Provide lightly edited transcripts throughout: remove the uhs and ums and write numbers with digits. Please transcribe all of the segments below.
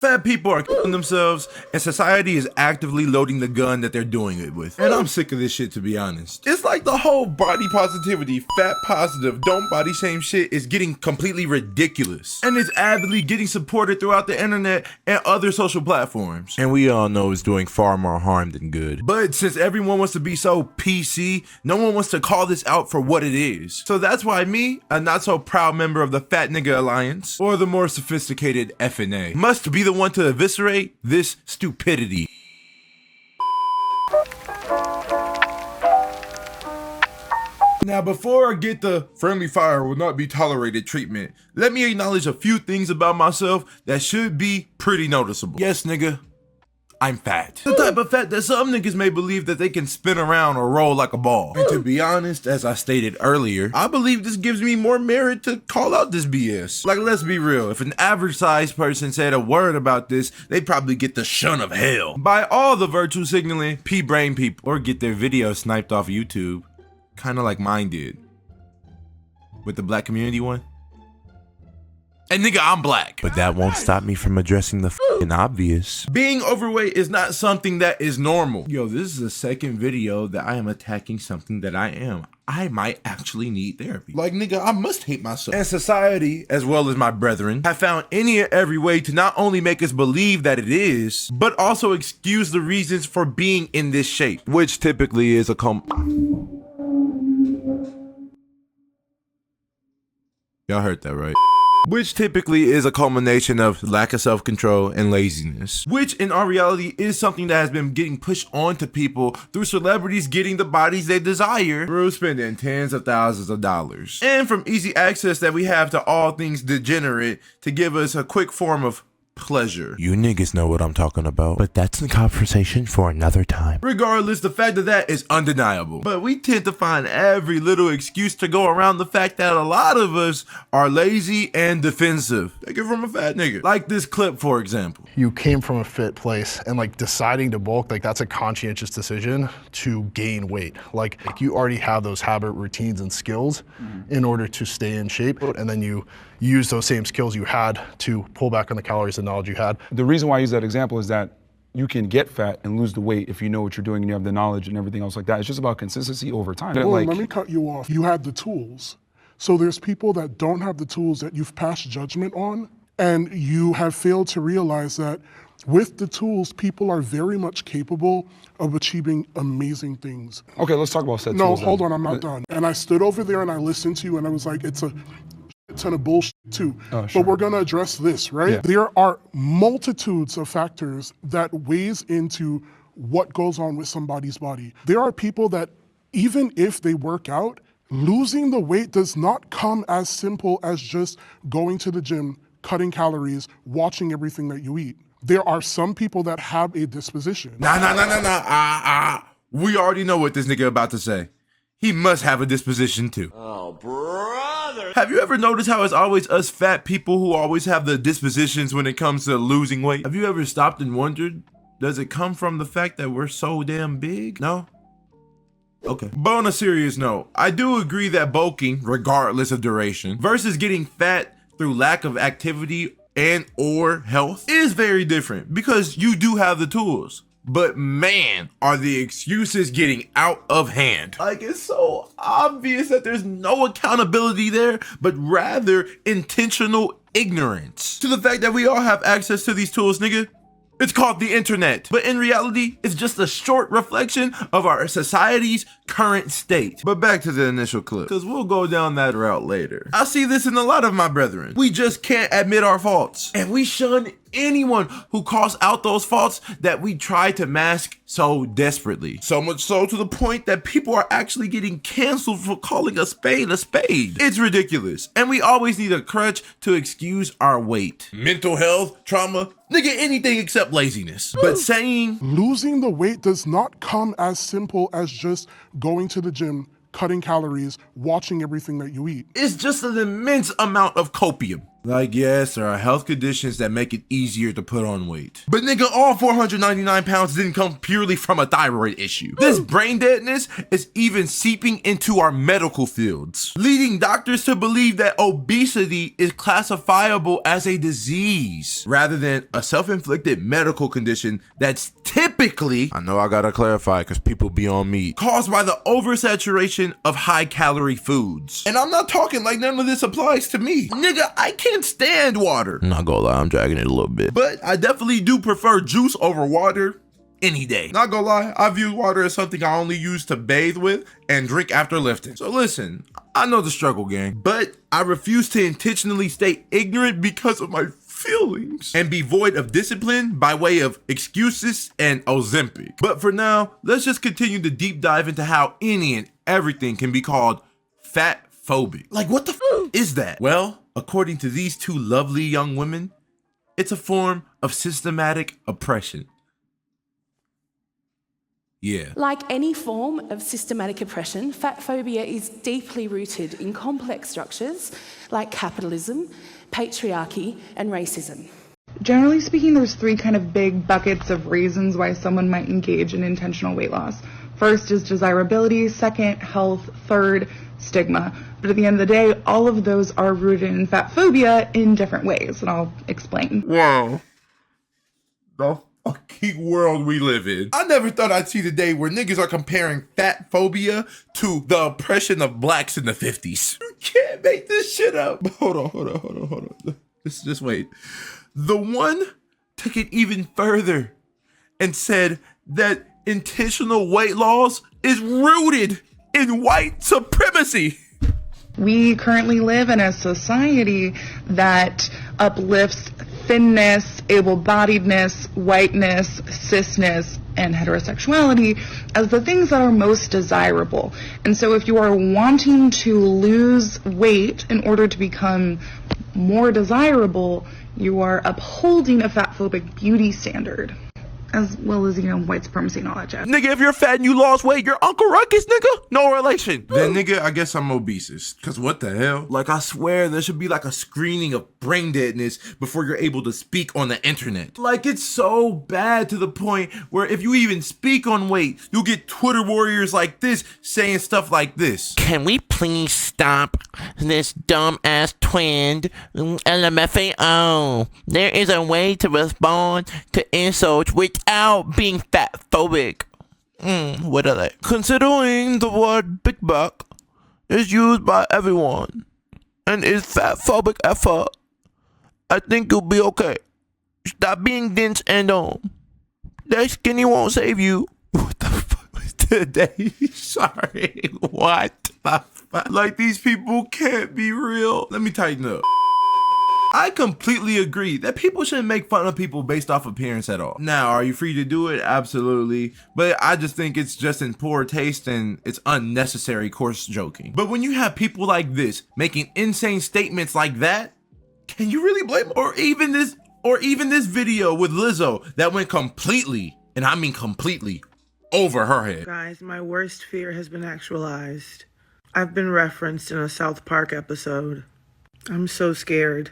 Fat people are killing themselves, and society is actively loading the gun that they're doing it with. And I'm sick of this shit, to be honest. It's like the whole body positivity, fat positive, don't body shame shit is getting completely ridiculous. And it's avidly getting supported throughout the internet and other social platforms. And we all know it's doing far more harm than good. But since everyone wants to be so PC, no one wants to call this out for what it is. So that's why me, a not so proud member of the Fat Nigga Alliance, or the more sophisticated FNA, must be the one to eviscerate this stupidity. Now, before I get the friendly fire will not be tolerated treatment, let me acknowledge a few things about myself that should be pretty noticeable. Yes, nigga, I'm fat. The type of fat that some niggas may believe that they can spin around or roll like a ball. And to be honest, as I stated earlier, I believe this gives me more merit to call out this BS. Like, let's be real, if an average sized person said a word about this, they'd probably get the shun of hell by all the virtue signaling P-brain people, or get their video sniped off YouTube, kinda like mine did. With the black community one. And nigga, I'm black. But that won't stop me from addressing the f***ing obvious. Being overweight is not something that is normal. Yo, this is the second video that I am attacking something that I am. I might actually need therapy. Like, nigga, I must hate myself. And society, as well as my brethren, have found any and every way to not only make us believe that it is, but also excuse the reasons for being in this shape, which typically is a Y'all heard that, right? Which typically is a culmination of lack of self-control and laziness, which in our reality is something that has been getting pushed onto people through celebrities getting the bodies they desire through spending tens of thousands of dollars, and from easy access that we have to all things degenerate to give us a quick form of pleasure. You niggas know what I'm talking about, but that's a conversation for another time. Regardless, the fact of that is undeniable, but we tend to find every little excuse to go around the fact that a lot of us are lazy and defensive. Take it from a fat nigga. Like this clip, for example. You came from a fit place, and like deciding to bulk, like that's a conscientious decision to gain weight. Like you already have those habit routines and skills in order to stay in shape, and then you use those same skills you had to pull back on the calories and knowledge you had. The reason why I use that example is that you can get fat and lose the weight if you know what you're doing and you have the knowledge and everything else like that. It's just about consistency over time. Well, let me cut you off. You had the tools. So there's people that don't have the tools that you've passed judgment on, and you have failed to realize that with the tools, people are very much capable of achieving amazing things. Okay, let's talk about said No, tools. hold on, I'm not done. And I stood over there and I listened to you and I was like, it's a ton of bullshit too. Oh, sure. But we're gonna address this, right? Yeah. There are multitudes of factors that weighs into what goes on with somebody's body. There are people that even if they work out, losing the weight does not come as simple as just going to the gym, cutting calories, watching everything that you eat. There are some people that have a disposition. Nah. We already know what this nigga about to say. He must have a disposition too. Oh, brother. Have you ever noticed how it's always us fat people who always have the dispositions when it comes to losing weight? Have you ever stopped and wondered, does it come from the fact that we're so damn big? No? Okay. But on a serious note, I do agree that bulking, regardless of duration, versus getting fat through lack of activity and or health is very different because you do have the tools. But man, are the excuses getting out of hand. Like, it's so obvious that there's no accountability there, but rather intentional ignorance to the fact that we all have access to these tools, nigga. It's called the internet, but in reality, it's just a short reflection of our society's current state. But back to the initial clip, because we'll go down that route later. I see this in a lot of my brethren. We just can't admit our faults, and we shun anyone who calls out those faults that we try to mask so desperately. So much so to the point that people are actually getting canceled for calling a spade a spade. It's ridiculous, and we always need a crutch to excuse our weight. Mental health, trauma, nigga, anything except laziness. But saying losing the weight does not come as simple as just going to the gym, cutting calories, watching everything that you eat. it's just an immense amount of copium. Like, yes, there are health conditions that make it easier to put on weight. But nigga, all 499 pounds didn't come purely from a thyroid issue. This brain deadness is even seeping into our medical fields, leading doctors to believe that obesity is classifiable as a disease rather than a self-inflicted medical condition that's typically, I know I gotta clarify because people be on me, caused by the oversaturation of high-calorie foods. And I'm not talking like none of this applies to me. Nigga, I can't stand water. I'm not gonna lie, I'm dragging it a little bit. But I definitely do prefer juice over water any day. Not gonna lie, I view water as something I only use to bathe with and drink after lifting. So listen, I know the struggle, gang, but I refuse to intentionally stay ignorant because of my feelings and be void of discipline by way of excuses and Ozempic. But for now, let's just continue to deep dive into how any and everything can be called fat phobic. Like, what the f is that? Well, according to these two lovely young women, it's a form of systematic oppression. Yeah. Like any form of systematic oppression, fat phobia is deeply rooted in complex structures like capitalism, patriarchy, and racism. Generally speaking, there's three kind of big buckets of reasons why someone might engage in intentional weight loss. First is desirability, second, health, third, stigma. But at the end of the day, all of those are rooted in fat phobia in different ways, and I'll explain. Wow. The fucking world we live in. I never thought I'd see the day where niggas are comparing fat phobia to the oppression of blacks in the 50s. You can't make this shit up. Hold on. Just wait. The one took it even further and said that intentional weight loss is rooted in white supremacy. We currently live in a society that uplifts thinness, able-bodiedness, whiteness, cisness, and heterosexuality as the things that are most desirable. And so if you are wanting to lose weight in order to become more desirable, you are upholding a fat-phobic beauty standard, as well as, white supremacy and all that jazz. Nigga, if you're fat and you lost weight, you're Uncle Ruckus, nigga? No relation. Then, nigga, I guess I'm obese. Cause what the hell? Like, I swear there should be like a screening of brain deadness before you're able to speak on the internet. Like, it's so bad to the point where if you even speak on weight, you'll get Twitter warriors like this saying stuff like this. Can we please stop this dumb-ass trend? LMFAO. There is a way to respond to insults without being fat phobic. What are they? Considering the word big back is used by everyone and is fat phobic effort, I think you'll be okay. Stop being dense and that skinny won't save you. What the fuck was today? Sorry. What the fuck? Like, these people can't be real. Let me tighten up. I completely agree that people shouldn't make fun of people based off appearance at all. Now, are you free to do it? Absolutely. But I just think it's just in poor taste and it's unnecessary coarse joking. But when you have people like this making insane statements like that, can you really blame them? Or even this video with Lizzo that went completely, and I mean completely, over her head. Guys, my worst fear has been actualized. I've been referenced in a South Park episode. I'm so scared.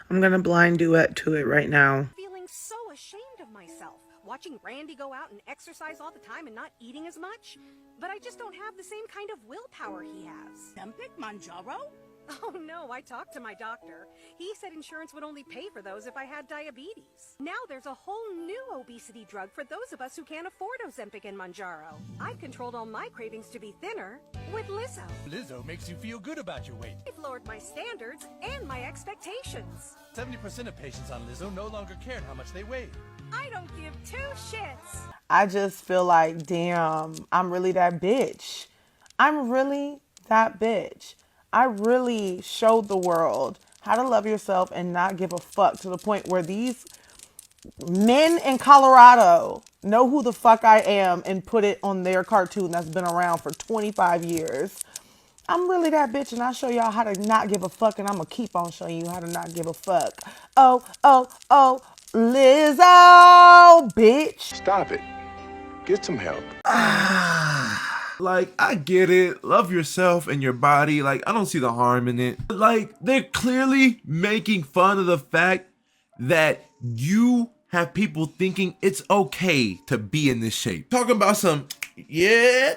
I'm gonna blind duet to it right now. Feeling so ashamed of myself, watching Randy go out and exercise all the time and not eating as much. But I just don't have the same kind of willpower he has. Ozempic, Mounjaro? Oh no, I talked to my doctor. He said insurance would only pay for those if I had diabetes. Now there's a whole new obesity drug for those of us who can't afford Ozempic and Mounjaro. I've controlled all my cravings to be thinner with Lizzo. Lizzo makes you feel good about your weight. I've lowered my standards and my expectations. 70% of patients on Lizzo no longer cared how much they weighed. I don't give two shits. I just feel like, damn, I'm really that bitch. I'm really that bitch. I really showed the world how to love yourself and not give a fuck, to the point where these men in Colorado know who the fuck I am and put it on their cartoon that's been around for 25 years. I'm really that bitch, and I'll show y'all how to not give a fuck, and I'm gonna keep on showing you how to not give a fuck. Oh, Lizzo, bitch. Stop it. Get some help. Like, I get it. Love yourself and your body. Like, I don't see the harm in it. But, like, they're clearly making fun of the fact that you have people thinking it's okay to be in this shape. Talking about some, yeah,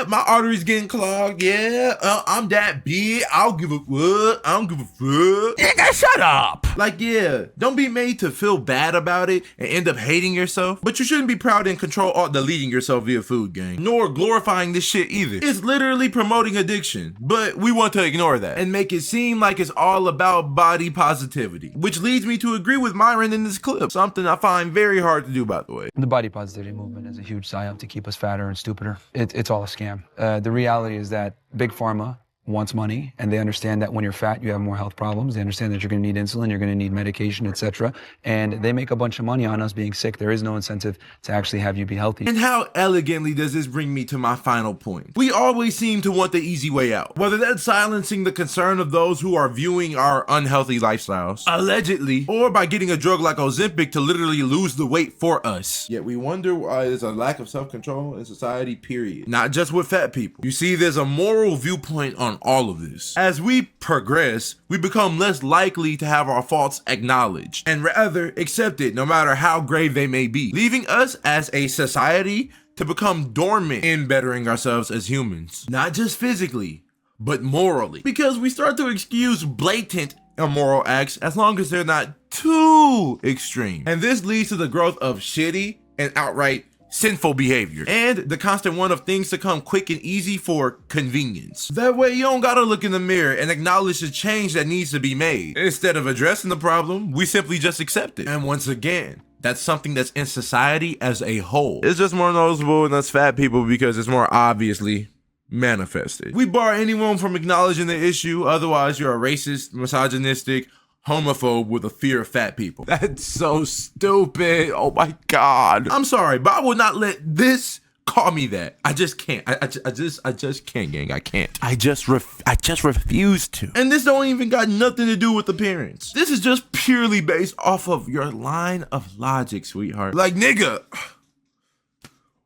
my arteries getting clogged. Yeah, I'm that big. I don't give a fuck. I don't give a fuck. Nigga, shut up. Like, yeah, don't be made to feel bad about it and end up hating yourself. But you shouldn't be proud and control alt deleting yourself via food, gang. Nor glorifying this shit either. It's literally promoting addiction. But we want to ignore that and make it seem like it's all about body positivity. Which leads me to agree with Myron in this clip. Something I find very hard to do, by the way. The body positivity movement is a huge psyop to keep us fatter and stupider. It's all a scam. The reality is that Big Pharma wants money, and they understand that when you're fat, you have more health problems. They understand that you're going to need insulin, you're going to need medication, etc. And they make a bunch of money on us being sick. There is no incentive to actually have you be healthy. And how elegantly does this bring me to my final point? We always seem to want the easy way out, whether that's silencing the concern of those who are viewing our unhealthy lifestyles, allegedly, or by getting a drug like Ozempic to literally lose the weight for us. Yet we wonder why there's a lack of self-control in society, period. Not just with fat people. You see, there's a moral viewpoint on all of this. As we progress, we become less likely to have our faults acknowledged and rather accepted, no matter how grave they may be, leaving us as a society to become dormant in bettering ourselves as humans, not just physically, but morally, because we start to excuse blatant immoral acts as long as they're not too extreme. And this leads to the growth of shitty and outright sinful behavior, and the constant want of things to come quick and easy for convenience. That way you don't gotta look in the mirror and acknowledge the change that needs to be made. Instead of addressing the problem, we simply just accept it. And once again, that's something that's in society as a whole. It's just more noticeable in us fat people because it's more obviously manifested. We bar anyone from acknowledging the issue, otherwise you're a racist, misogynistic, homophobe with a fear of fat people. That's so stupid. Oh my God. I'm sorry, but I will not let this call me that. I just can't. I just can't, gang. I can't. I just refuse to. And this don't even got nothing to do with appearance. This is just purely based off of your line of logic, sweetheart. Like, nigga,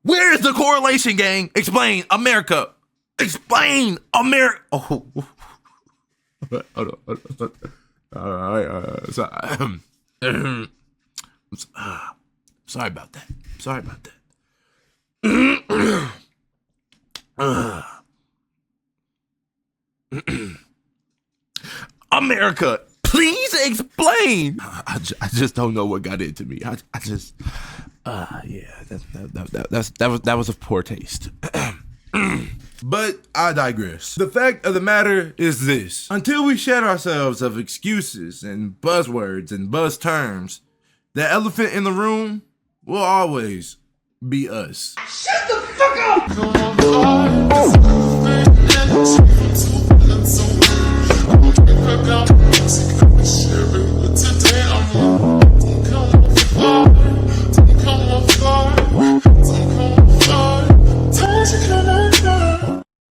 where is the correlation, gang? Explain, America. Explain, America. Oh, hold on. Sorry about that. Sorry about that. America, please explain. I just don't know what got into me. Yeah, that was a poor taste. But I digress. The fact of the matter is this. Until we shed ourselves of excuses and buzzwords and buzz terms, the elephant in the room will always be us. Shut the fuck up!